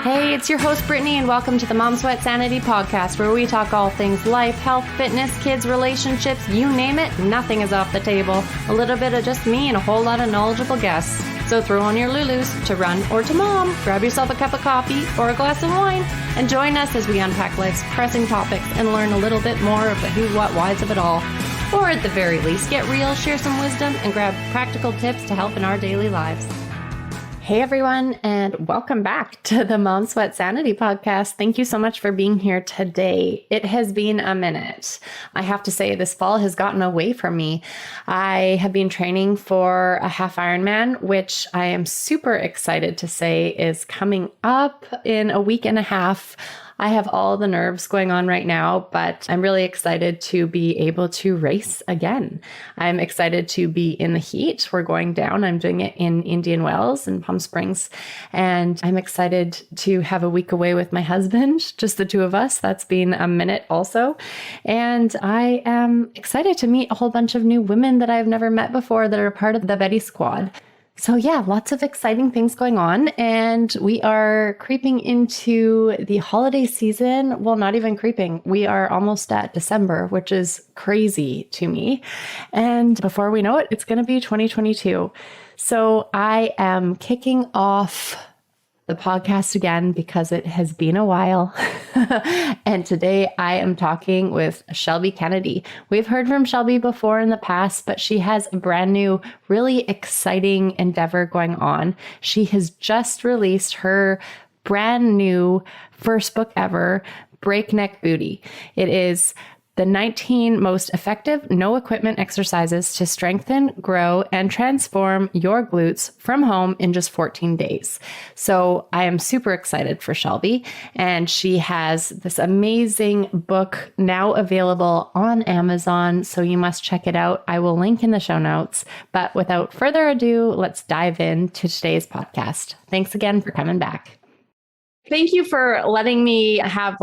Hey, it's your host, Brittany, and welcome to the Mom Sweat Sanity podcast, where we talk all things life, health, fitness, kids, relationships, you name it, nothing is off the table. A little bit of just me and a whole lot of knowledgeable guests. So throw on your Lulus to run or to mom, grab yourself a cup of coffee or a glass of wine, and join us as we unpack life's pressing topics and learn a little bit more of the who, what, whys of it all. Or at the very least, get real, share some wisdom, and grab practical tips to help in our daily lives. Hey everyone, and welcome back to the Mom Sweat Sanity podcast. Thank you so much for being here today. It has been a minute. I have to say this fall has gotten away from me. I have been training for a half Ironman, which I am super excited to say is coming up in a week and a half. I have all the nerves going on right now, but I'm really excited to be able to race again. I'm excited to be in the heat. We're going down. I'm doing it in Indian Wells and Palm Springs. And I'm excited to have a week away with my husband, just the two of us. That's been a minute also. And I am excited to meet a whole bunch of new women that I've never met before that are part of the Betty Squad. So yeah, lots of exciting things going on, and we are creeping into the holiday season. Well, not even creeping. We are almost at December, which is crazy to me. And before we know it, it's going to be 2022. So I am kicking off the podcast again because it has been a while. And today I am talking with Shelby Kennedy. We've heard from Shelby before in the past, but she has a brand new, really exciting endeavor going on. She has just released her brand new first book ever, Breakneck Booty. It is the 19 most effective no equipment exercises to strengthen, grow, and transform your glutes from home in just 14 days. So I am super excited for Shelby, and she has this amazing book now available on Amazon. So you must check it out. I will link in the show notes. But without further ado, let's dive into today's podcast. Thanks again for coming back. Thank you for letting me have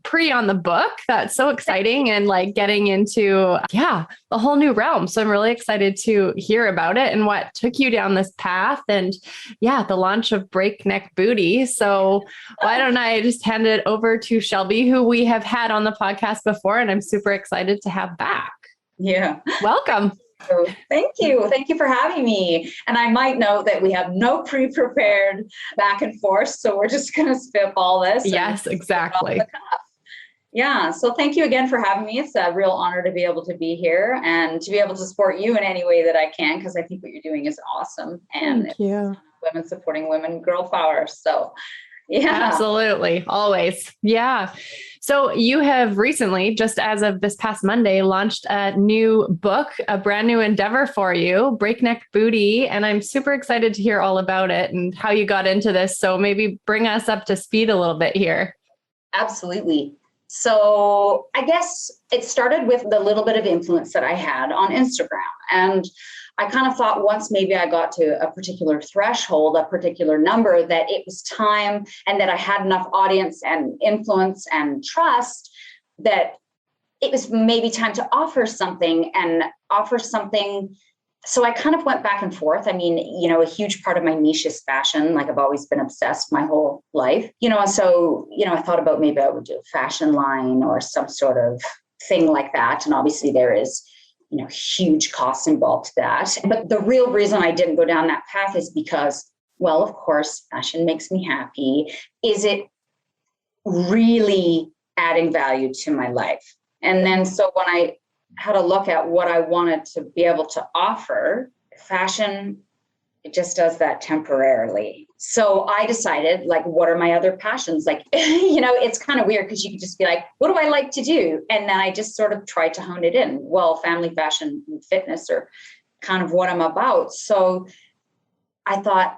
pre on the book. That's so exciting, and getting into, the whole new realm. So I'm really excited to hear about it and what took you down this path, and the launch of Breakneck Booty. So why don't I just hand it over to Shelby, who we have had on the podcast before, and I'm super excited to have back. Yeah. Welcome. Oh, thank you. Thank you for having me. And I might note that we have no pre-prepared back and forth. So we're just going to spitball this. Yes, exactly. Yeah. So thank you again for having me. It's a real honor to be able to be here and to be able to support you in any way that I can, because I think what you're doing is awesome. And thank you. Women supporting women, girl power. So yeah, absolutely. Always. Yeah. So you have recently, just as of this past Monday, launched a new book, a brand new endeavor for you, Breakneck Booty. And I'm super excited to hear all about it and how you got into this. So maybe bring us up to speed a little bit here. Absolutely. So I guess it started with the little bit of influence that I had on Instagram. And I kind of thought once maybe I got to a particular threshold, a particular number, that it was time, and that I had enough audience and influence and trust that it was maybe time to offer something. So I kind of went back and forth. I mean, a huge part of my niche is fashion. I've always been obsessed my whole life, and so, I thought about maybe I would do a fashion line or some sort of thing like that. And obviously there is, huge costs involved to that. But the real reason I didn't go down that path is because, well, of course, fashion makes me happy. Is it really adding value to my life? And then so when I had a look at what I wanted to be able to offer, fashion, it just does that temporarily. So I decided, what are my other passions? It's kind of weird because you could just be like, what do I like to do? And then I just sort of tried to hone it in. Well, family, fashion, and fitness are kind of what I'm about. So I thought,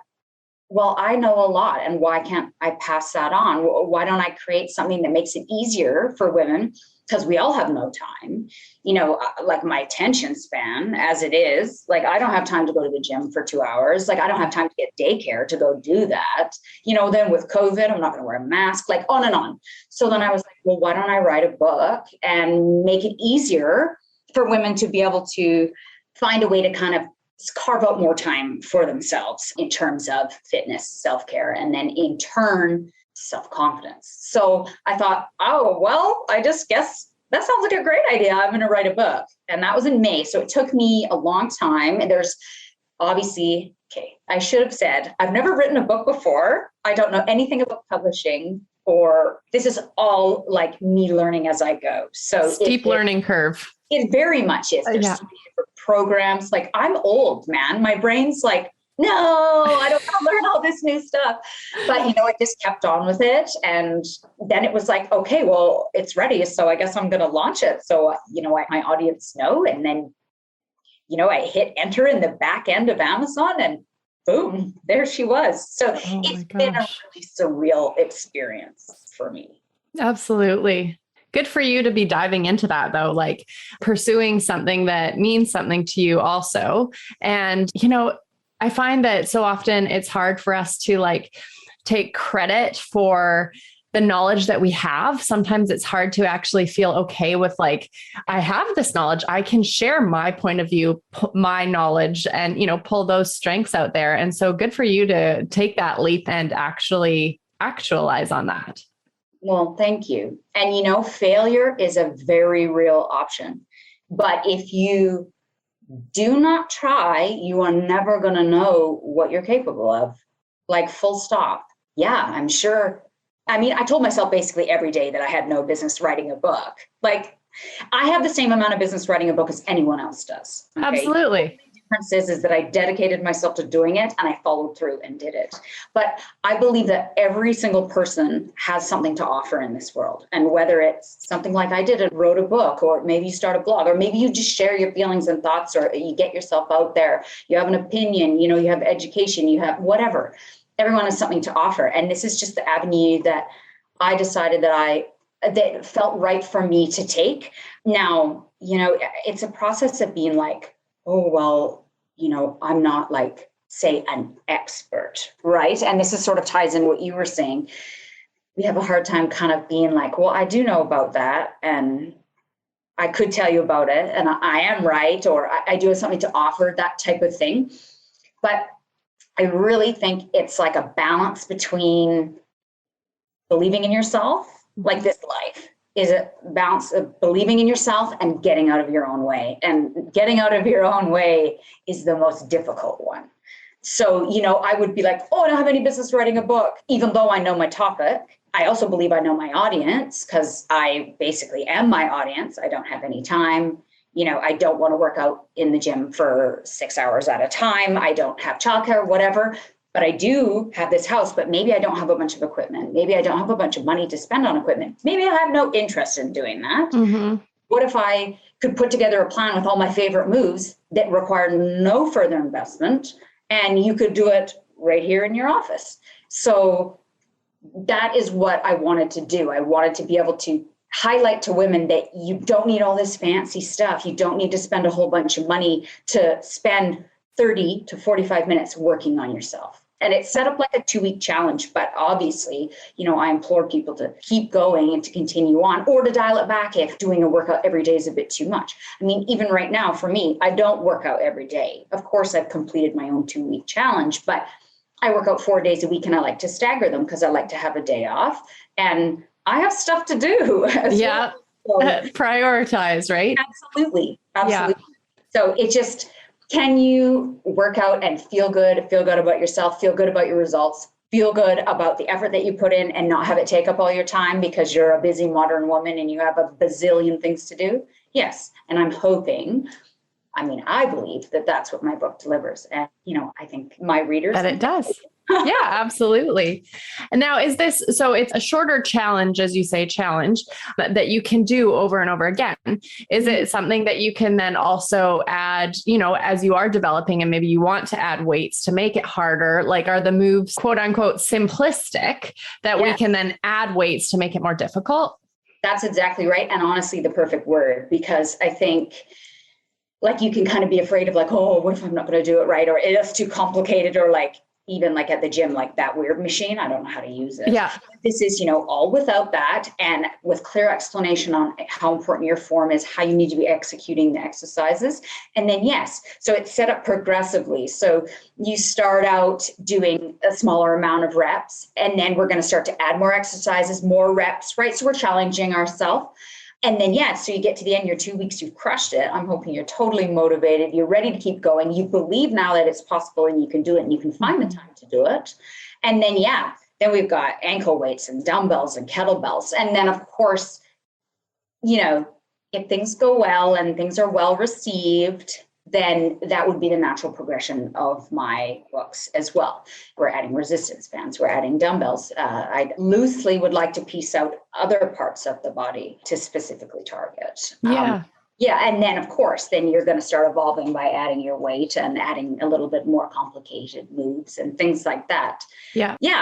well, I know a lot, and why can't I pass that on? Why don't I create something that makes it easier for women? Because we all have no time, my attention span as it is, I don't have time to go to the gym for 2 hours. I don't have time to get daycare to go do that. Then with COVID, I'm not going to wear a mask, on and on. So then I was like, well, why don't I write a book and make it easier for women to be able to find a way to kind of carve out more time for themselves in terms of fitness, self-care, and then in turn, self-confidence. So I thought, oh, well, I just guess that sounds like a great idea. I'm going to write a book. And that was in May. So it took me a long time. And there's obviously, okay, I should have said, I've never written a book before. I don't know anything about publishing, or this is all like me learning as I go. So steep learning curve. It very much is. There's so many different programs. Like, I'm old, man. My brain's like, no, I don't want to learn all this new stuff. But, I just kept on with it. And then it was like, okay, well, it's ready. So I guess I'm going to launch it. So, my audience know. And then, I hit enter in the back end of Amazon, and boom, there she was. So it's been a really surreal experience for me. Absolutely. Good for you to be diving into that, though, like pursuing something that means something to you also. And, I find that so often it's hard for us to like take credit for the knowledge that we have. Sometimes it's hard to actually feel okay with like, I have this knowledge. I can share my point of view, my knowledge, and, pull those strengths out there. And so good for you to take that leap and actually actualize on that. Well, thank you. And, failure is a very real option. But if you do not try, you are never going to know what you're capable of. Like, full stop. Yeah, I'm sure. I mean, I told myself basically every day that I had no business writing a book. Like, I have the same amount of business writing a book as anyone else does. Okay? Absolutely. The difference is that I dedicated myself to doing it and I followed through and did it. But I believe that every single person has something to offer in this world. And whether it's something like I did and wrote a book, or maybe you start a blog, or maybe you just share your feelings and thoughts, or you get yourself out there, you have an opinion, you have education, you have whatever. Everyone has something to offer. And this is just the avenue that I decided that felt right for me to take. Now, it's a process of being like, oh, well, I'm not like, say, an expert, right? And this is sort of ties in what you were saying. We have a hard time kind of being like, well, I do know about that, and I could tell you about it, and I am right, or I do have something to offer, that type of thing. But I really think it's like a balance between believing in yourself, like this life is a balance of believing in yourself and getting out of your own way. And getting out of your own way is the most difficult one. So, I would be like, oh, I don't have any business writing a book, even though I know my topic. I also believe I know my audience, because I basically am my audience. I don't have any time. I don't want to work out in the gym for 6 hours at a time. I don't have childcare, whatever. But I do have this house, but maybe I don't have a bunch of equipment. Maybe I don't have a bunch of money to spend on equipment. Maybe I have no interest in doing that. Mm-hmm. What if I could put together a plan with all my favorite moves that require no further investment, and you could do it right here in your office? So that is what I wanted to do. I wanted to be able to highlight to women that you don't need all this fancy stuff. You don't need to spend a whole bunch of money to spend 30 to 45 minutes working on yourself. And it's set up like a 2-week challenge, but obviously, I implore people to keep going and to continue on, or to dial it back if doing a workout every day is a bit too much. I mean, even right now for me, I don't work out every day. Of course, I've completed my own 2-week challenge, but I work out 4 days a week, and I like to stagger them because I like to have a day off, and I have stuff to do. Yeah. Well. So, prioritize, right? Absolutely. Yeah. So it just, can you work out and feel good about yourself, feel good about your results, feel good about the effort that you put in, and not have it take up all your time because you're a busy modern woman and you have a bazillion things to do? Yes. And I'm hoping, I believe that that's what my book delivers. And, I think my readers. That it does. Yeah, absolutely. And now so it's a shorter challenge, as you say, that you can do over and over again. Is it something that you can then also add, as you are developing, and maybe you want to add weights to make it harder? Like, are the moves, quote unquote, simplistic that we can then add weights to make it more difficult? That's exactly right. And honestly, the perfect word, because I think, like, you can kind of be afraid of like, oh, what if I'm not going to do it right? Or it's too complicated, or like, even like at the gym, like that weird machine. I don't know how to use it. Yeah. This is, all without that, and with clear explanation on how important your form is, how you need to be executing the exercises. And then, yes, so it's set up progressively. So you start out doing a smaller amount of reps, and then we're going to start to add more exercises, more reps, right? So we're challenging ourselves. And then, so you get to the end, your 2 weeks, you've crushed it. I'm hoping you're totally motivated. You're ready to keep going. You believe now that it's possible and you can do it and you can find the time to do it. And then, then we've got ankle weights and dumbbells and kettlebells. And then, of course, if things go well and things are well received, then that would be the natural progression of my books as well. We're adding resistance bands, we're adding dumbbells. I loosely would like to piece out other parts of the body to specifically target. And then, of course, then you're going to start evolving by adding your weight and adding a little bit more complicated moves and things like that.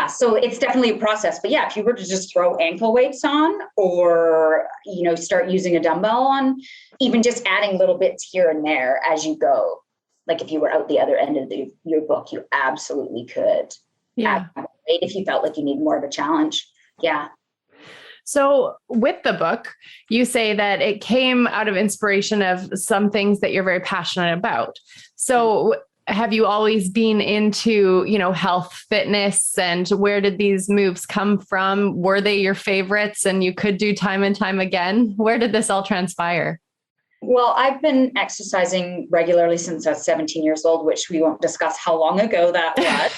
So it's definitely a process. But if you were to just throw ankle weights on, or, start using a dumbbell on, even just adding little bits here and there as you go, like if you were out the other end of your book, you absolutely could add weight if you felt like you need more of a challenge. So with the book, you say that it came out of inspiration of some things that you're very passionate about. So have you always been into, health, fitness, and where did these moves come from? Were they your favorites and you could do time and time again? Where did this all transpire? Well, I've been exercising regularly since I was 17 years old, which we won't discuss how long ago that was.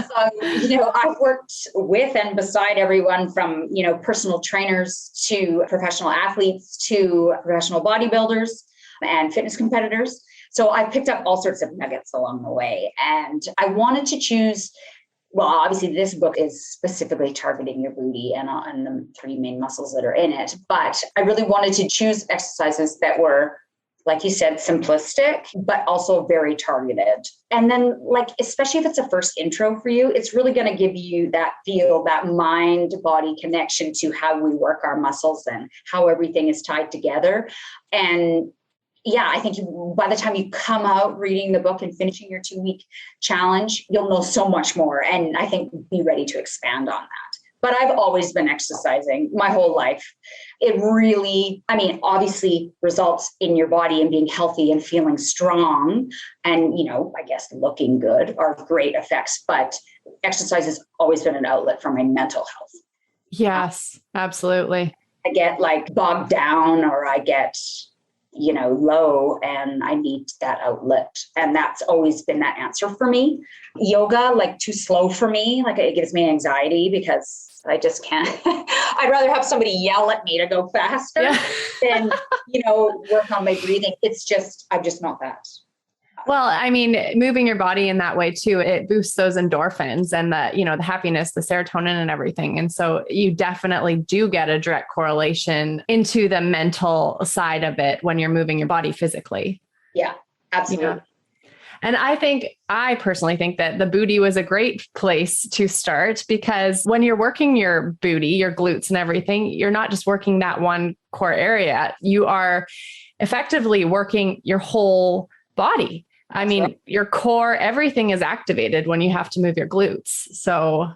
So, I've worked with and beside everyone from, personal trainers to professional athletes to professional bodybuilders and fitness competitors. So I picked up all sorts of nuggets along the way. And I wanted to choose, well, obviously this book is specifically targeting your booty and the three main muscles that are in it. But I really wanted to choose exercises that were, like you said, simplistic, but also very targeted. And then, especially if it's a first intro for you, it's really going to give you that feel, that mind-body connection to how we work our muscles and how everything is tied together. And I think by the time you come out reading the book and finishing your 2-week challenge, you'll know so much more. And I think be ready to expand on that. But I've always been exercising my whole life. It really, obviously results in your body and being healthy and feeling strong and, I guess looking good are great effects. But exercise has always been an outlet for my mental health. Yes, absolutely. I get bogged down, or I get low, and I need that outlet. And that's always been that answer for me. Yoga, too slow for me. It gives me anxiety because I just can't. I'd rather have somebody yell at me to go faster than, work on my breathing. I'm just not that. Well, moving your body in that way too, it boosts those endorphins and the happiness, the serotonin and everything. And so you definitely do get a direct correlation into the mental side of it when you're moving your body physically. Yeah, absolutely. And I personally think that the booty was a great place to start, because when you're working your booty, your glutes and everything, you're not just working that one core area. You are effectively working your whole body. Your core, everything is activated when you have to move your glutes. So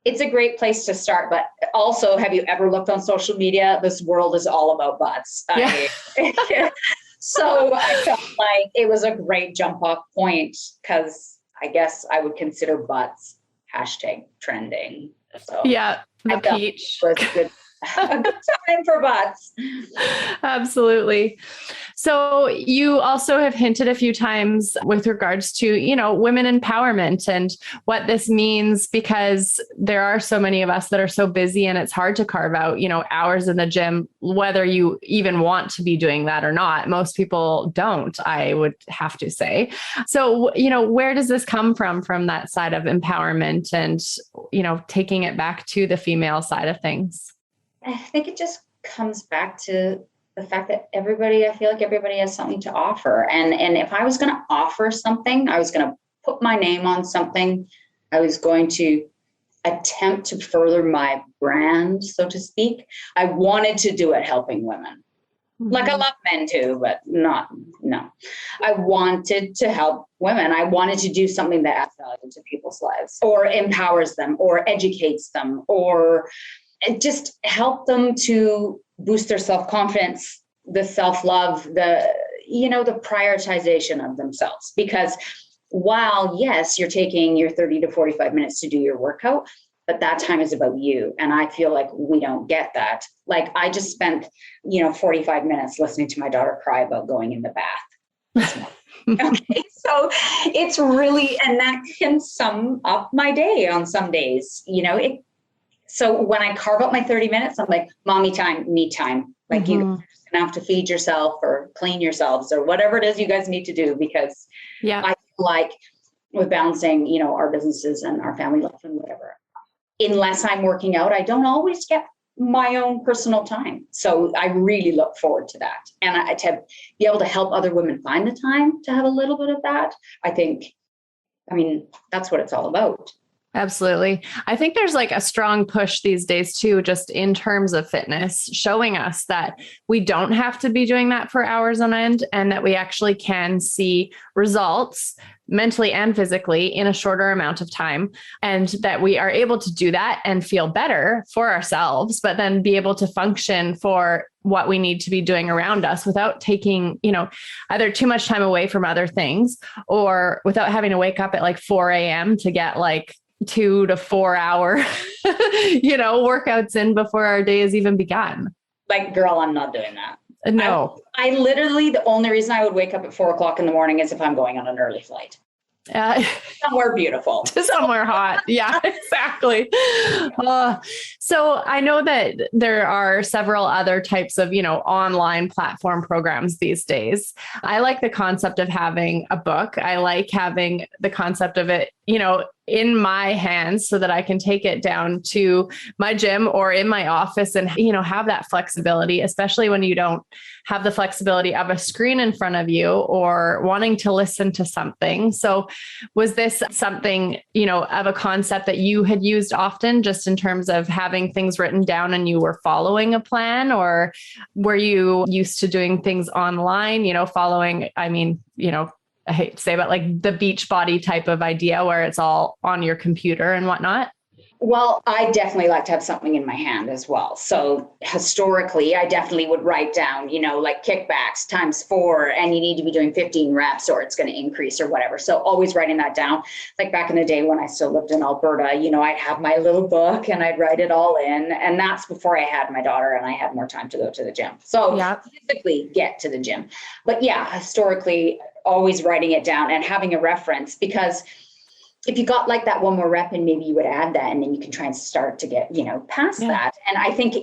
it's a great place to start. But also, have you ever looked on social media? This world is all about butts. So I felt like it was a great jump off point, because I guess I would consider butts #trending. So the peach was good. A good time for butts. Absolutely. So you also have hinted a few times with regards to, women empowerment and what this means, because there are so many of us that are so busy and it's hard to carve out, hours in the gym, whether you even want to be doing that or not. Most people don't, I would have to say. So, where does this come from that side of empowerment and, taking it back to the female side of things? I think it just comes back to the fact that I feel like everybody has something to offer. And if I was going to offer something, I was going to put my name on something. I was going to attempt to further my brand, so to speak. I wanted to do it helping women. Like, I love men too, but no. I wanted to help women. I wanted to do something that adds value to people's lives or empowers them or educates them or just help them to boost their self-confidence, the self-love, the prioritization of themselves. Because while, yes, you're taking your 30 to 45 minutes to do your workout, but that time is about you. And I feel like we don't get that. Like, I just spent, 45 minutes listening to my daughter cry about going in the bath. Okay. So it's really, and that can sum up my day on some days, so when I carve out my 30 minutes, I'm like, mommy time, me time. Like, you guys are just gonna have to feed yourself or clean yourselves or whatever it is you guys need to do, because I feel like with balancing, our businesses and our family life and whatever, unless I'm working out, I don't always get my own personal time. So I really look forward to that. And to be able to help other women find the time to have a little bit of that, that's what it's all about. Absolutely. I think there's like a strong push these days too, just in terms of fitness, showing us that we don't have to be doing that for hours on end and that we actually can see results mentally and physically in a shorter amount of time, and that we are able to do that and feel better for ourselves, but then be able to function for what we need to be doing around us without taking, either too much time away from other things or without having to wake up at like 4 a.m. to get like 2 to 4 hour, workouts in before our day has even begun. Like, girl, I'm not doing that. No. I literally, the only reason I would wake up at 4 o'clock in the morning is if I'm going on an early flight. Somewhere beautiful. Somewhere hot. Yeah, exactly. So I know that there are several other types of, online platform programs these days. I like the concept of having a book. I like having the concept of it, in my hands so that I can take it down to my gym or in my office and, have that flexibility, especially when you don't have the flexibility of a screen in front of you or wanting to listen to something. So was this something, of a concept that you had used often, just in terms of having things written down and you were following a plan, or were you used to doing things online, following, I hate to say, but like the Beachbody type of idea where it's all on your computer and whatnot? Well, I definitely like to have something in my hand as well. So historically, I definitely would write down, like kickbacks ×4, and you need to be doing 15 reps or it's going to increase or whatever. So always writing that down. Like back in the day when I still lived in Alberta, I'd have my little book and I'd write it all in. And that's before I had my daughter and I had more time to go to the gym. So physically get to the gym. But historically, always writing it down and having a reference, because if you got like that one more rep and maybe you would add that, and then you can try and start to get, past that. And I think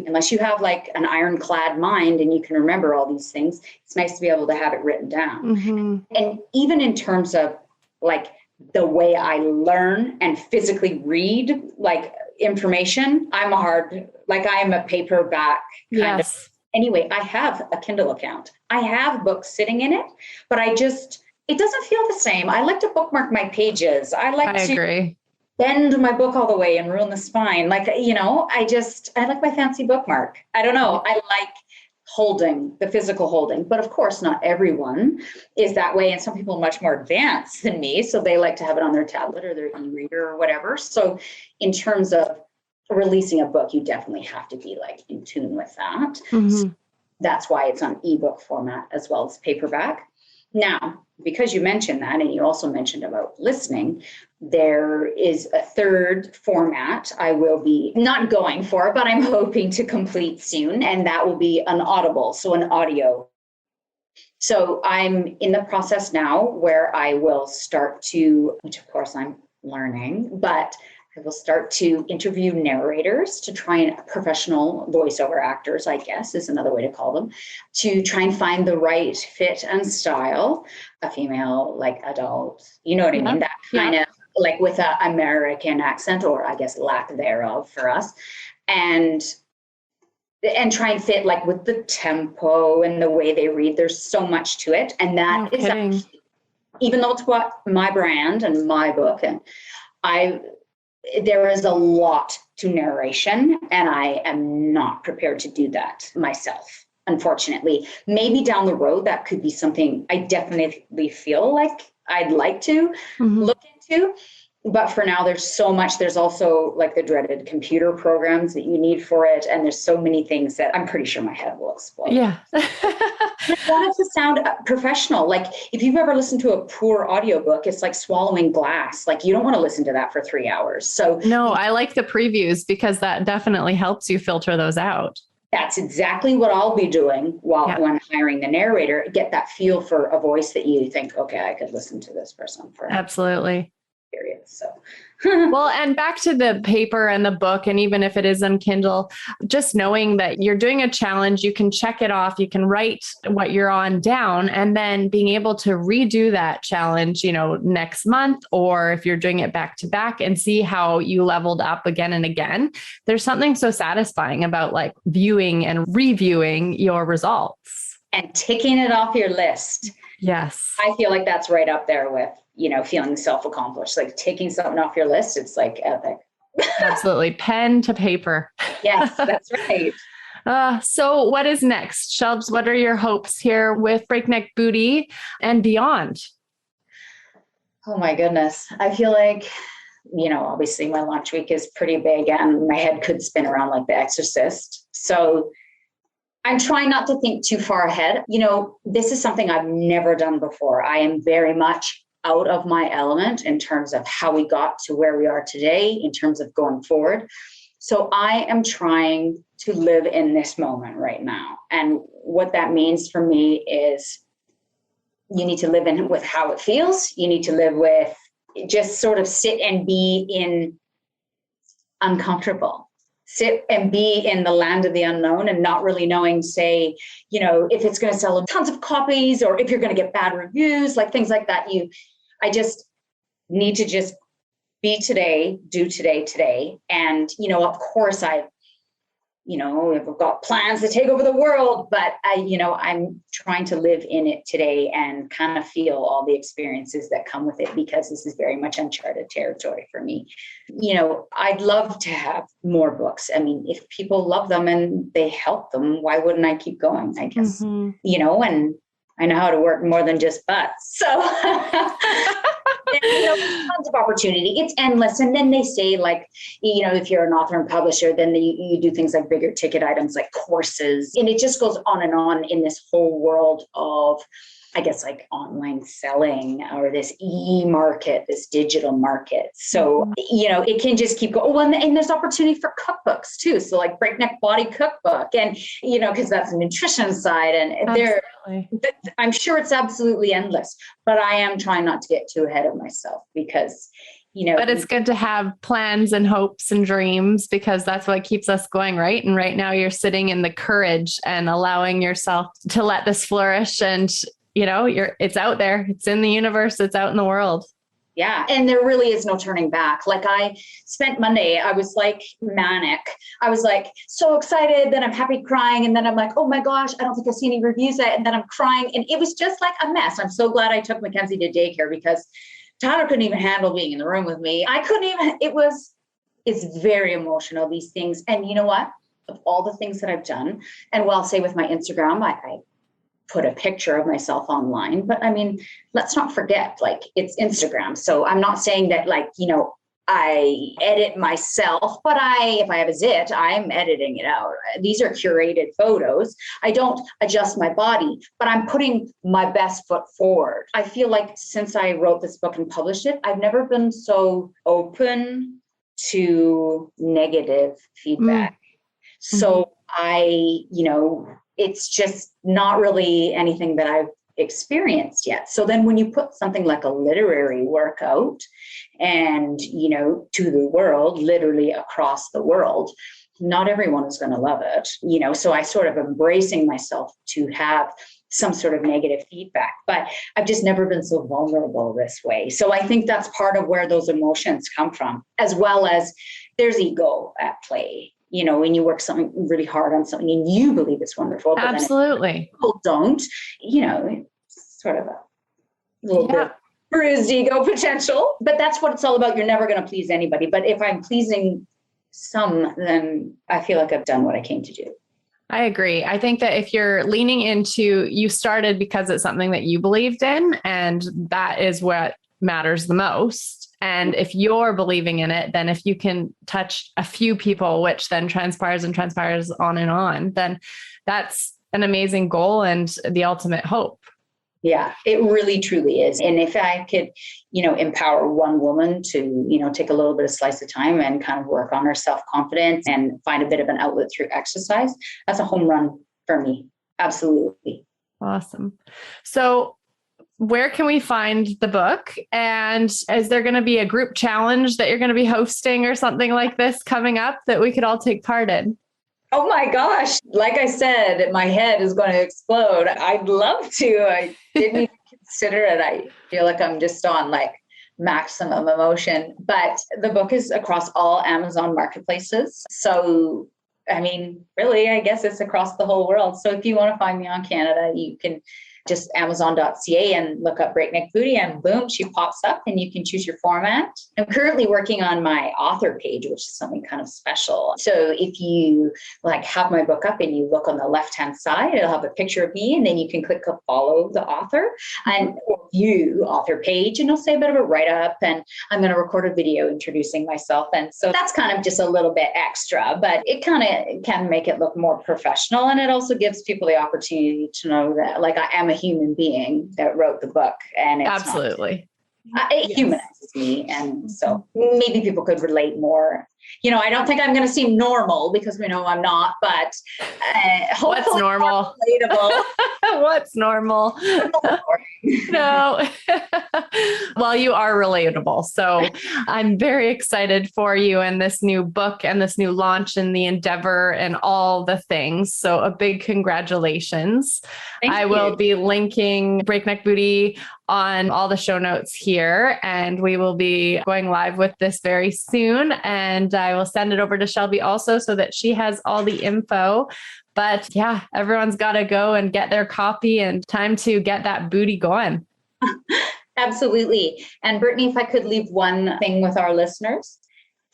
unless you have like an ironclad mind and you can remember all these things, it's nice to be able to have it written down. And even in terms of like the way I learn and physically read like information, I am a paperback kind of. Anyway, I have a Kindle account. I have books sitting in it, but it doesn't feel the same. I like to bookmark my pages. I agree. Bend my book all the way and ruin the spine. Like, I like my fancy bookmark. I don't know. I like holding, the physical holding, but of course not everyone is that way. And some people are much more advanced than me. So they like to have it on their tablet or their e-reader or whatever. So in terms of releasing a book, you definitely have to be like in tune with that. So that's why it's on ebook format as well as paperback. Now, because you mentioned that, and you also mentioned about listening, there is a third format I will be not going for, but I'm hoping to complete soon, and that will be an Audible, so an audio. So I'm in the process now where I will start to, which of course I'm learning, but I will start to interview narrators to try and professional voiceover actors, I guess is another way to call them, to try and find the right fit and style, a female, like adult, you know what I mean? That kind of like with an American accent, or I guess lack thereof for us. And try and fit like with the tempo and the way they read. There's so much to it. And that is actually, even though it's what my brand and my book, and there is a lot to narration, and I am not prepared to do that myself. unfortunately. Maybe down the road, that could be something I definitely feel like I'd like to look into. But for now, there's so much. There's also like the dreaded computer programs that you need for it. And there's so many things that I'm pretty sure my head will explode. Yeah. I want it to sound professional. Like if you've ever listened to a poor audiobook, it's like swallowing glass. Like you don't want to listen to that for 3 hours. So no, I like the previews because that definitely helps you filter those out. That's exactly what I'll be doing when hiring the narrator, get that feel for a voice that you think, okay, I could listen to this person for absolutely. Period. So well, and back to the paper and the book, and even if it is on Kindle, just knowing that you're doing a challenge, you can check it off, you can write what you're on down, and then being able to redo that challenge, next month, or if you're doing it back to back and see how you leveled up again and again. There's something so satisfying about like viewing and reviewing your results. And ticking it off your list. Yes. I feel like that's right up there with, feeling self-accomplished, like taking something off your list. It's like epic. Absolutely. Pen to paper. Yes, that's right. So what is next? Shelbs, what are your hopes here with Breakneck Booty and beyond? Oh my goodness. I feel like, obviously my launch week is pretty big and my head could spin around like The Exorcist. So I'm trying not to think too far ahead. This is something I've never done before. I am very much out of my element in terms of how we got to where we are today, in terms of going forward. So I am trying to live in this moment right now. And what that means for me is you need to live in with how it feels. You need to live with just sort of sit and be in uncomfortable. Sit and be in the land of the unknown and not really knowing, say, if it's going to sell tons of copies or if you're going to get bad reviews, like things like that. I just need to just be today, do today. And, of course we've got plans to take over the world, but I'm trying to live in it today and kind of feel all the experiences that come with it, because this is very much uncharted territory for me. I'd love to have more books. I mean, if people love them and they help them, why wouldn't I keep going? I guess, and I know how to work more than just butts. So, tons of opportunity. It's endless. And then they say, like, if you're an author and publisher, then you do things like bigger ticket items, like courses. And it just goes on and on in this whole world of, I guess, like online selling or this e-market, this digital market. So, it can just keep going. Well, and there's opportunity for cookbooks too. So like Breakneck Booty cookbook and, because that's the nutrition side and I'm sure it's absolutely endless, but I am trying not to get too ahead of myself because, but it's good to have plans and hopes and dreams because that's what keeps us going, right? And right now you're sitting in the courage and allowing yourself to let this flourish and it's out there, it's in the universe, it's out in the world. Yeah. And there really is no turning back. Like I spent Monday, I was like manic. I was like so excited, then I'm happy crying. And then I'm like, oh my gosh, I don't think I've seen any reviews yet. And then I'm crying. And it was just like a mess. I'm so glad I took Mackenzie to daycare because Tyler couldn't even handle being in the room with me. I couldn't even, it's very emotional, these things. And you know what? Of all the things that I've done, and well, say with my Instagram, I put a picture of myself online, but I mean, let's not forget, like it's Instagram. So I'm not saying that I edit myself, but if I have a zit, I'm editing it out. These are curated photos. I don't adjust my body, but I'm putting my best foot forward. I feel like since I wrote this book and published it, I've never been so open to negative feedback. So it's just not really anything that I've experienced yet. So then when you put something like a literary work out and, to the world, literally across the world, not everyone is going to love it, so I sort of embracing myself to have some sort of negative feedback, but I've just never been so vulnerable this way. So I think that's part of where those emotions come from, as well as there's ego at play. When you work something really hard on something and you believe it's wonderful, but absolutely people don't, it's sort of a little bit bruised ego potential, but that's what it's all about. You're never going to please anybody. But if I'm pleasing some, then I feel like I've done what I came to do. I agree. I think that if you're leaning into, you started because it's something that you believed in, and that is what matters the most. And if you're believing in it, then if you can touch a few people, which then transpires on, then that's an amazing goal and the ultimate hope. Yeah, it really truly is. And if I could, empower one woman to, take a little bit of slice of time and kind of work on her self-confidence and find a bit of an outlet through exercise, that's a home run for me. Absolutely. Awesome. So where can we find the book? And is there going to be a group challenge that you're going to be hosting or something like this coming up that we could all take part in? Oh my gosh. Like I said, my head is going to explode. I'd love to. I didn't even consider it. I feel like I'm just on like maximum emotion, but the book is across all Amazon marketplaces. So, I mean, really, I guess it's across the whole world. So if you want to find me on Canada, you can just amazon.ca and look up Breakneck Booty and boom, she pops up and you can choose your format. I'm currently working on my author page, which is something kind of special. So if you have my book up and you look on the left-hand side, it'll have a picture of me and then you can click follow the author and view author page and it'll say a bit of a write-up and I'm going to record a video introducing myself. And so that's kind of just a little bit extra, but it kind of can make it look more professional. And it also gives people the opportunity to know that I am a human being that wrote the book, and it's absolutely it humanizes me, and so maybe people could relate more. I don't think I'm going to seem normal because we know I'm not, but what's normal? Relatable. What's normal? No. Well, you are relatable. So I'm very excited for you and this new book and this new launch and the endeavor and all the things. So a big congratulations. I will be linking Breakneck Booty on all the show notes here, and we will be going live with this very soon. And I will send it over to Shelby also so that she has all the info. But yeah, everyone's got to go and get their copy and time to get that booty going. Absolutely. And Brittany, if I could leave one thing with our listeners,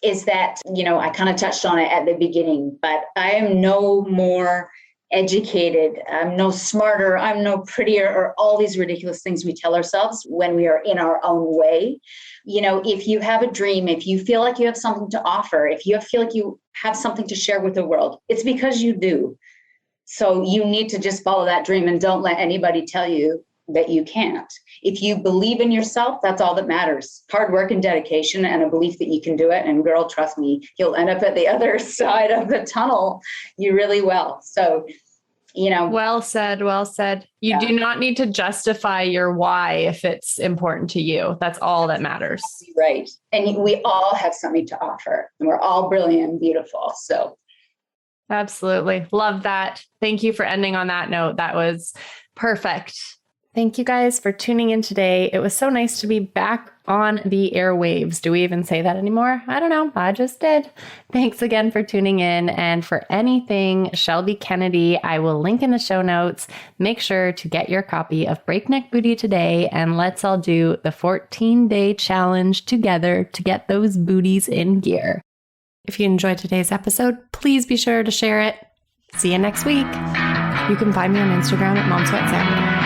is that, I kind of touched on it at the beginning, but I am no more educated, I'm no smarter, I'm no prettier, or all these ridiculous things we tell ourselves when we are in our own way. If you have a dream, if you feel like you have something to offer, if you feel like you have something to share with the world, it's because you do. So you need to just follow that dream and don't let anybody tell you that you can't. If you believe in yourself, that's all that matters. Hard work and dedication and a belief that you can do it. And girl, trust me, you'll end up at the other side of the tunnel. You really will. So, Well said. Well said. You do not need to justify your why if it's important to you. That's all that matters. Right. And we all have something to offer and we're all brilliant and beautiful. So. Absolutely. Love that. Thank you for ending on that note. That was perfect. Thank you guys for tuning in today. It was so nice to be back on the airwaves. Do we even say that anymore? I don't know. I just did. Thanks again for tuning in. And for anything Shelby Kennedy, I will link in the show notes. Make sure to get your copy of Breakneck Booty today, and let's all do the 14-day challenge together to get those booties in gear. If you enjoyed today's episode, please be sure to share it. See you next week. You can find me on Instagram at MomSweatSanity.